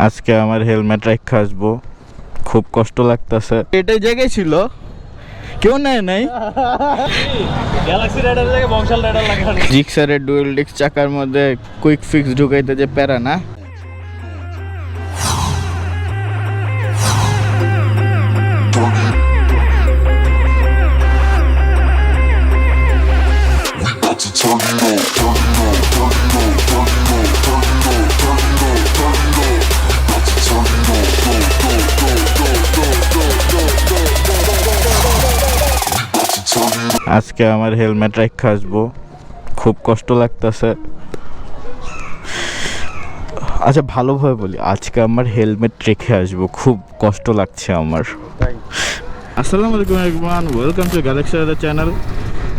আজকে আমার হেলমেট রেখে আসবো, খুব কষ্ট লাগতেছে। এটাই জায়গায় ছিল, কেউ নেয় নাই। গ্যালাক্সি রাইডার থেকে বংশাল রাইডার লাগানো। জিক্সারের ডুয়েল ডিস্ক চাকার মধ্যে কুইক ফিক্স ঢুকাইতে যে প্যারা না। আজকে আমার হেলমেট রেখে আসবো, খুব কষ্ট লাগতেছে। আচ্ছা ভালোভাবে বলি, আজকে আমার হেলমেট রেখে আসবো, খুব কষ্ট লাগছে আমার। আসসালামু আলাইকুম everyone, welcome to Galaxy Rider channel.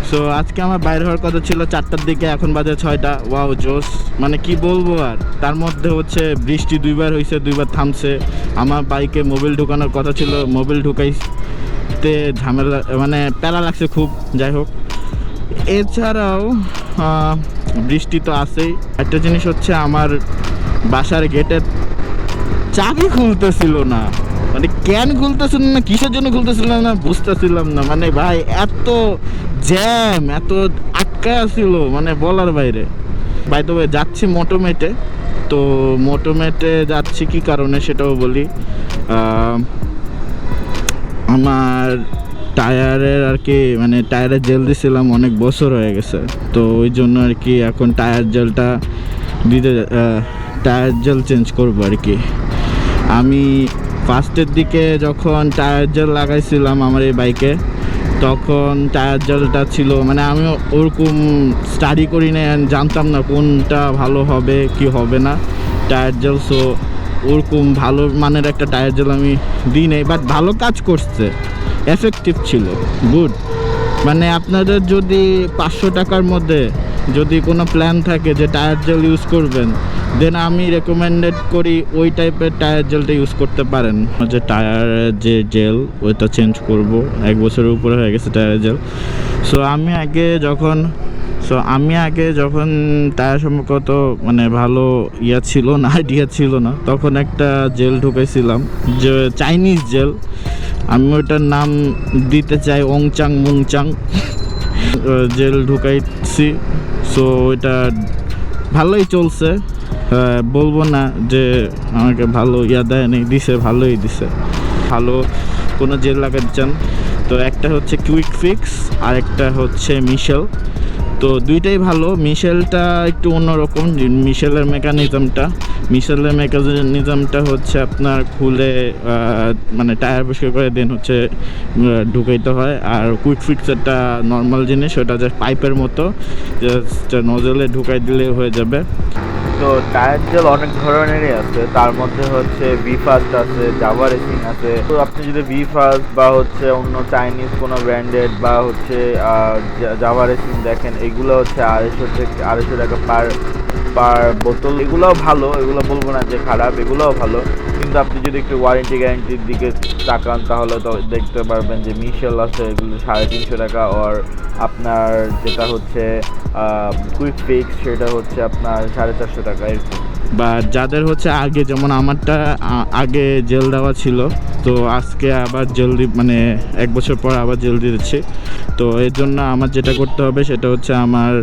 So আজকে আমার বাইরে হওয়ার কথা ছিল 4টার দিকে, এখন বাজে 6টা। ওয়াও জোস, মানে কি বলবো আর। তার মধ্যে হচ্ছে বৃষ্টি দুইবার হয়েছে, দুইবার থামছে। আমার বাইকে মোবিল ঢুকানোর কথা ছিল, মোবিল ঢুকাইতে ঝামেলা, মানে প্যারা লাগছে খুব। যাই হোক, এছাড়াও বৃষ্টি তো আছেই। একটা জিনিস হচ্ছে, আমার বাসার গেটের চাবি খুলতেছিল না, মানে কেন খুলতেছিল না, কিসের জন্য খুলতেছিল না বুঝতেছিলাম না। মানে ভাই এত জ্যাম, এত আটকা ছিল, মানে বলার বাইরে। বাই দ্য ওয়ে যাচ্ছি মোটোমেটে। তো মোটোমেটে যাচ্ছি কি কারণে সেটাও বলি। আমার টায়ারের আর কি, মানে টায়ারের জেল দিছিলাম, অনেক বছর হয়ে গেছে। তো ওই জন্য আর কি এখন টায়ার জেলটা দিতে, টায়ার জেল চেঞ্জ করবো আর কি। আমি ফার্স্টের দিকে যখন টায়ার জেল লাগাইছিলাম আমার এই বাইকে, তখন টায়ার জেলটা ছিল, মানে আমি ওরকম স্টাডি করি না, জানতাম না কোনটা ভালো হবে কি হবে না টায়ার জেল। সো ওরকম ভালো মানের একটা টায়ার জেল আমি দিই নাই, বাট ভালো কাজ করছে, এফেক্টিভ ছিল, গুড। মানে আপনাদের যদি 500 টাকার মধ্যে যদি কোনো প্ল্যান থাকে যে টায়ার জেল ইউজ করবেন, দেন আমি রেকমেন্ডেড করি ওই টাইপের টায়ার জেলটা ইউজ করতে পারেন। যে টায়ারের যে জেল ওইটা চেঞ্জ করব, 1 বছরের উপরে হয়ে গেছে টায়ার জেল। সো আমি আগে যখন টায়ার সম্পর্কত মানে ভালো ছিল না, আইডিয়া ছিল না, তখন একটা জেল ঢুকাইছিলাম, যে চাইনিজ জেল। আমি ওইটার নাম দিতে চাই ওংচাং মুংচাং জেল ঢুকাইছি। সো ওইটা ভালোই চলছে, বলবো না যে আমাকে ভালো দেয় নেই, দিছে, ভালোই দিছে। ভালো কোনো জেল লাগাতে চান তো একটা হচ্ছে কুইক ফিক্স, আর একটা হচ্ছে মিশেল। তো দুইটাই ভালো। মিশেলটা একটু অন্যরকম, মিশেলের মেকানিজমটা হচ্ছে আপনার খুলে মানে টায়ার পরিষ্কার করে দেন হচ্ছে ঢুকাইতে হয়। আর কুইক ফিক্সেরটা নর্মাল জিনিস, ওটা জাস্ট পাইপের মতো, জাস্ট নজলে ঢুকাই দিলে হয়ে যাবে। তো টায়ার জেল অনেক ধরনেরই আছে, তার মধ্যে হচ্ছে ভি-ফাস্ট আছে, জাভা রেসিং আছে। তো আপনি যদি ভি-ফাস্ট বা হচ্ছে অন্য চাইনিজ কোনো ব্র্যান্ডেড বা হচ্ছে জাভা রেসিং দেখেন, এগুলো হচ্ছে 250 টাকা পার বোতল। এগুলোও ভালো, এগুলো বলবো না যে খারাপ, এগুলোও ভালো। কিন্তু আপনি যদি একটু ওয়ারেন্টি গ্যারান্টির দিকে তাকান, তাহলে তো দেখতে পারবেন যে মিশেল আছে, এগুলো 350 টাকা। আর আপনার যেটা হচ্ছে কুইক ফিক্স, সেটা হচ্ছে আপনার 450 টাকা এরকম। বা যাদের হচ্ছে আগে, যেমন আমারটা আগে জেল দেওয়া ছিল, তো আজকে আবার জলদি, মানে 1 বছর পর আবার জেল দিচ্ছি। তো এর জন্য আমার যেটা করতে হবে সেটা হচ্ছে আমার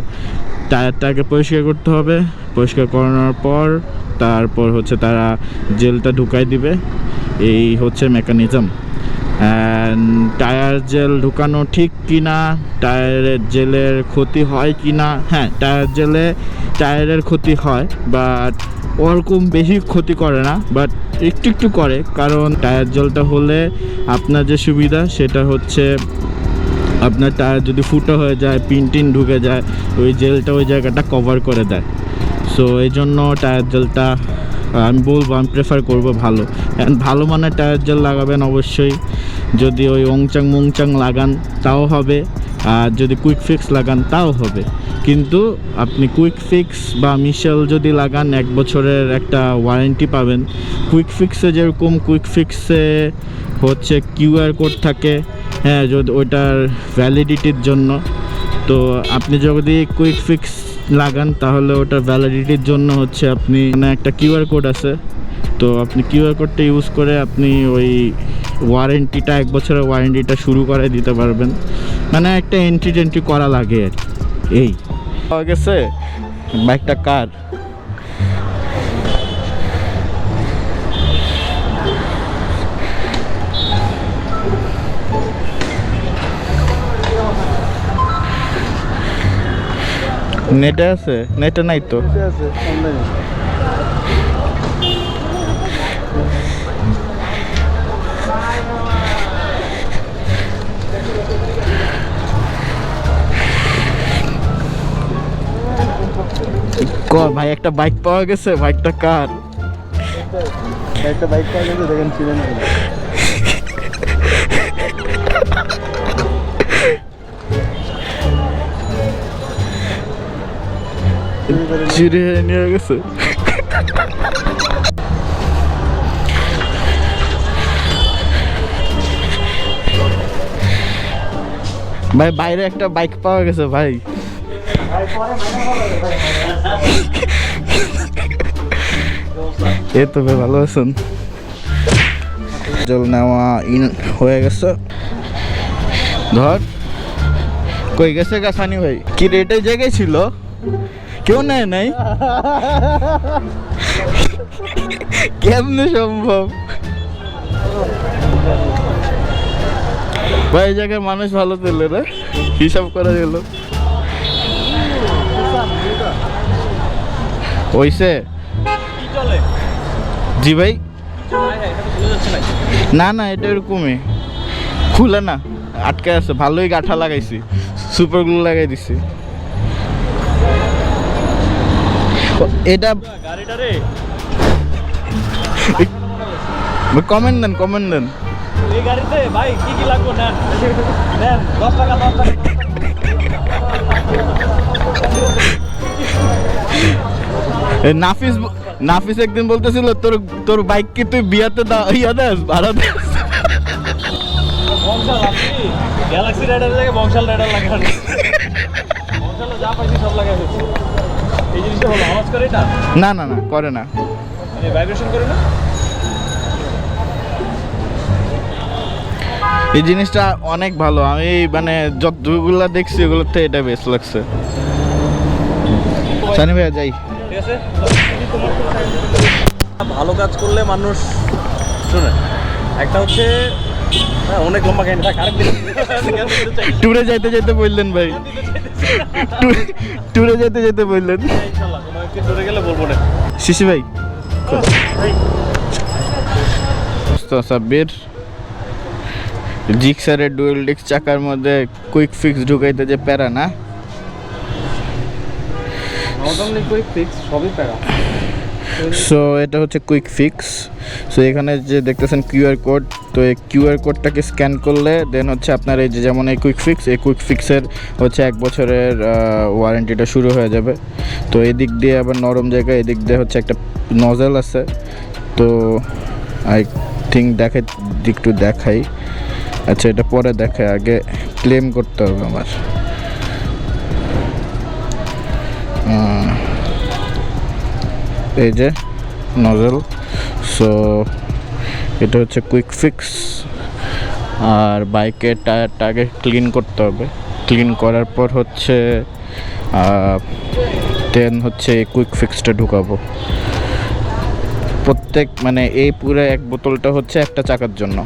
টায়ারটাকে পরিষ্কার করতে হবে। পরিষ্কার করানোর পর তারপর হচ্ছে তারা জেলটা ঢুকাই দিবে, এই হচ্ছে মেকানিজম। টায়ার জেল ঢুকানো ঠিক কি না, টায়ারের জেলের ক্ষতি হয় কি না? হ্যাঁ, টায়ারের ক্ষতি হয়, বাট ওরকম বেশি ক্ষতি করে না, বাট একটু করে। কারণ টায়ার জেলটা হলে আপনার যে সুবিধা সেটা হচ্ছে, আপনার টায়ার যদি ফুটো হয়ে যায়, পিন ঢুকে যায়, ওই জেলটা ওই জায়গাটা কভার করে দেয়। সো এই জন্য টায়ার জেলটা আমি প্রেফার করবো ভালো। ভালো মানের টায়ার জেল লাগাবেন অবশ্যই। যদি ওই ওংচাং মুংচাং লাগান তাও হবে, আর যদি কুইক ফিক্স লাগান তাও হবে। কিন্তু আপনি কুইক ফিক্স বা মিশেল যদি লাগান, 1 বছরের একটা ওয়ারেন্টি পাবেন। কুইক ফিক্সে যেরকম, কুইক ফিক্সে হচ্ছে কিউআর কোড থাকে, হ্যাঁ, যদি ওইটার ভ্যালিডিটির জন্য। তো আপনি যদি কুইক ফিক্স লাগান, তাহলে ওটার ভ্যালিডিটির জন্য হচ্ছে আপনি, মানে একটা কিউআর কোড আছে, তো আপনি কিউআর কোডটা ইউজ করে আপনি ওই ওয়ারেন্টিটা 1 বছরের ওয়ারেন্টিটা শুরু করে দিতে পারবেন। মানে একটা এন্ট্রি করা লাগে আর কি। এই পাওয়া গেছে বাইকটা কার? নেটে আছে? নেটে নাই তো। আছে অনলাইনে। ভাই একটা বাইক পাওয়া গেছে, বাইকটা কার? একটা বাইক পাওয়া গেছে, দেখেন চিনে নেবেন। চুরি হয়ে নিয়ে গেছে। ভাই বাইরে একটা বাইক পাওয়া গেছে ভাই। এই তো ভাই ভালো আছেন? জল নেওয়া ইন হয়ে গেছে। ধর কই গেছে গা সানি ভাই? কি রেটে জায়গায় ছিল? কেউ নেয় নাই? কেমনে সম্ভব ভাই? এই জায়গায় মানুষ ভালো পেলে না, হিসাব করা গেল। ওইসে কি চলে? জি ভাই। এটা তো ভুলে যাচ্ছে না। না না এটা এরকমই খুলে না, আটকে আছে। ভালোই গাঁঠা লাগাইছি, সুপার গ্লু লাগাই দিছি। এটা গাড়িটা রে, কমেন্ট দেন, কমেন্ট দেন। এই গাড়িতে ভাই কি কি লাগবে নেন, নেন 10 টাকা 10 টাকা। নাফিস একদিন বলতেছিল তোর তোর বাইক কি তুই বিয়াতে ইয়া দেস, ভাড়া দেস? বংশাল আপনি গ্যালাক্সি রাইডারের জায়গায় বংশাল রাইডার লাগান। বংশালে যা পাইছি সব লাগাই ফেলছি। এই জিনিসটা হলো আওয়াজ করে এটা, না না না করে না, মানে ভাইব্রেশন করে না। এই জিনিসটা অনেক ভালো। আমি মানে যতগুলা দেখছি ওগুলোতে এটা বেস্ট লাগছে। সানি ভাইয়া যাই। ঠিক আছে, ভালো কাজ করলে মানুষ শুনে। একটা হচ্ছে অনেক লম্বা কাহিনী থাক, আরেকদিন ট্যুরে যাইতে যেতে বললেন ভাই, ট্যুরে যেতে যেতে বললেন। ইনশাআল্লাহ কোনো একদিন ধরে গেলে বলবো না। শিশি ভাই সাব্বির জিক্সারের ডুয়েল ডিস্ক চাকার মধ্যে কুইক ফিক্স ঢুকাইতে যে প্যারা না। নট অনলি কুইক ফিক্স, সবই প্যারা। সো এটা হচ্ছে কুইক ফিক্স। সো এখানে যে দেখতেছেন কিউআর কোড, তো এই কিউআর কোডটাকে স্ক্যান করলে দেন হচ্ছে আপনার এই যে যেমন এই কুইক ফিক্সের হচ্ছে 1 বছরের ওয়ারেন্টিটা শুরু হয়ে যাবে। তো এদিক দিয়ে আবার নরম জায়গায় এদিক দিয়ে হচ্ছে একটা নজেল আছে। তো আই থিঙ্ক একটু দেখাই। আচ্ছা এটা পরে দেখাই, আগে ক্লেম করতে হবে আমার। এই যে নজল। সো এটা হচ্ছে কুইক ফিক্স। আর বাইকের টায়ারটা আগে ক্লিন করতে হবে। ক্লিন করার পর হচ্ছে দেন হচ্ছে এই কুইক ফিক্সটা ঢুকাবো। প্রত্যেক মানে এই পুরো 1 বোতলটা হচ্ছে একটা চাকার জন্য।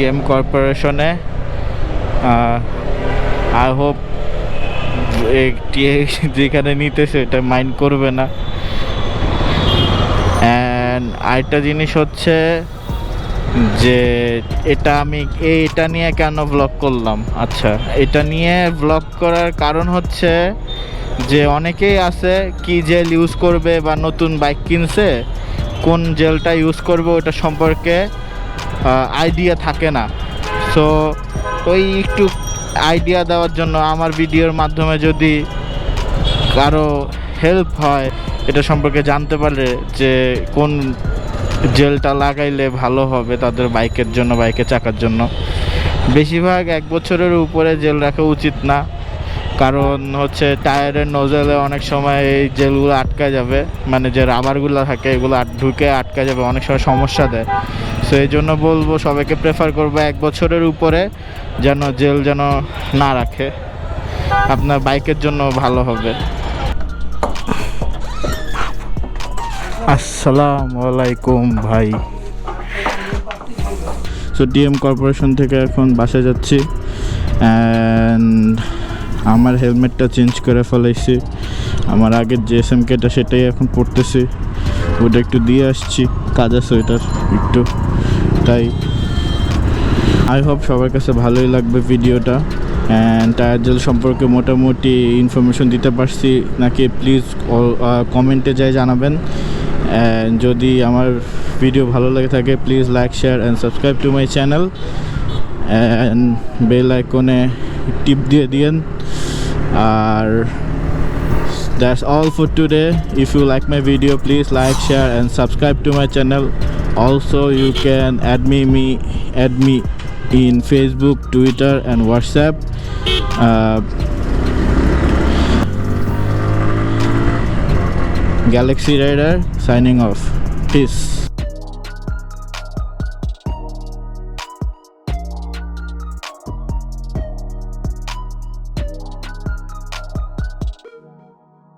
টিএম কর্পোরেশনে। আই হোপ যেখানে নিতেছে এটা মাইন্ড করবে না। অ্যান্ড আরেকটা জিনিস হচ্ছে যে এটা নিয়ে কেন ব্লগ করলাম। আচ্ছা, এটা নিয়ে ব্লগ করার কারণ হচ্ছে যে অনেকেই আছে কি জেল ইউজ করবে বা নতুন বাইক কিনছে কোন জেলটা ইউজ করবে ওটা সম্পর্কে আইডিয়া থাকে না। সো ওই একটু আইডিয়া দেওয়ার জন্য আমার ভিডিওর মাধ্যমে যদি কারো হেল্প হয় এটা সম্পর্কে জানতে পারলে যে কোন জেলটা লাগাইলে ভালো হবে তাদের বাইকের জন্য, বাইকের চাকার জন্য। বেশিরভাগ 1 বছরের উপরে জেল রাখা উচিত না, কারণ হচ্ছে টায়ারের নোজেলে অনেক সময় এই জেলগুলো আটকা যাবে, মানে যে রাবারগুলো থাকে এগুলো ঢুকে আটকা যাবে, অনেক সময় সমস্যা দেয়। সো এই জন্য বলবো সবাইকে প্রেফার করবো 1 বছরের উপরে যেন জেল যেন না রাখে, আপনার বাইকের জন্য ভালো হবে। আসসালামু আলাইকুম ভাই। সো টিএম কর্পোরেশন থেকে এখন বাসা যাচ্ছি অ্যান্ড আমার হেলমেটটা চেঞ্জ করে ফেলাইছি। আমার আগের যে এসএমকেটা সেটাই এখন পড়তেছি, ওটা একটু দিয়ে আসছি, কাজ আছে ওইটার একটু, তাই আই হোপ সবার কাছে ভালোই লাগবে ভিডিওটা। অ্যান্ড টায়ার জেল সম্পর্কে মোটামুটি ইনফরমেশন দিতে পারছি নাকি প্লিজ কমেন্টে যাই জানাবেন। অ্যান্ড যদি আমার ভিডিও ভালো লাগে থাকে please like, share and subscribe to my channel and bell আইকনে টিপ দিয়ে দিয়েন। আর that's all for today. If you like my video please like, share and subscribe to my channel. Also you can add me in Facebook, Twitter and WhatsApp. Galaxy Rider signing off. Peace.